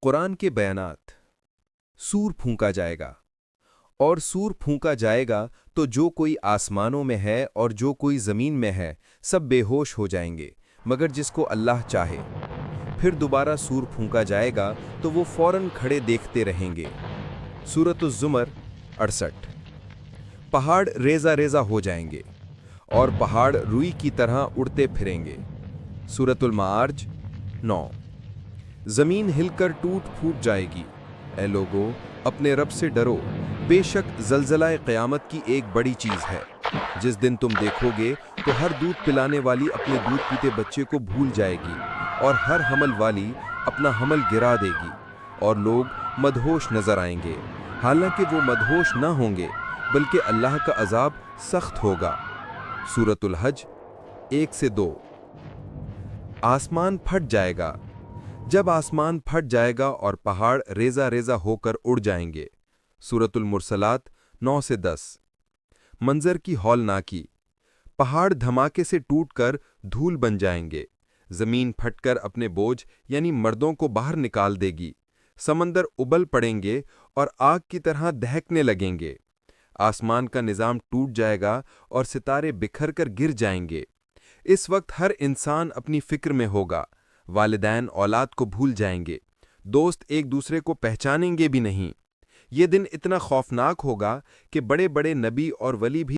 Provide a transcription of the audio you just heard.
कुरान के बयानात। सूर फूंका जाएगा। और सूर फूंका जाएगा तो जो कोई आसमानों में है और जो कोई ज़मीन में है सब बेहोश हो जाएंगे मगर जिसको अल्लाह चाहे। फिर दोबारा सूर फूंका जाएगा तो वो फौरन खड़े देखते रहेंगे। सूरतुज़ ज़ुमर 68। पहाड़ रेज़ा रेज़ा हो जाएंगे और पहाड़ रुई की तरह उड़ते फिरेंगे। सूरतुल माआर्ज 9। ज़मीन हिलकर टूट फूट जाएगी। ऐ लोगो, अपने रब से डरो, बेशक ज़लज़ला क़यामत की एक बड़ी चीज़ है। जिस दिन तुम देखोगे तो हर दूध पिलाने वाली अपने दूध पीते बच्चे को भूल जाएगी और हर हमल वाली अपना हमल गिरा देगी और लोग मदहोश नजर आएंगे, हालांकि वो मदहोश न होंगे बल्कि अल्लाह का अजाब सख्त होगा। सूरतुल हज 1 से 2। आसमान फट जाएगा। जब आसमान फट जाएगा और पहाड़ रेज़ा रेज़ा होकर उड़ जाएंगे। सूरतुल मुरसलात 9 से 10। मंजर की हौलनाकी। पहाड़ धमाके से टूटकर धूल बन जाएंगे। जमीन फटकर अपने बोझ यानी मर्दों को बाहर निकाल देगी। समंदर उबल पड़ेंगे और आग की तरह दहकने लगेंगे। आसमान का निज़ाम टूट जाएगा और सितारे बिखर कर गिर जाएंगे। इस वक्त हर इंसान अपनी फिक्र में होगा। वालिदैन औलाद को भूल जाएंगे। दोस्त एक दूसरे को पहचानेंगे भी नहीं। ये दिन इतना खौफनाक होगा कि बड़े बड़े नबी और वली भी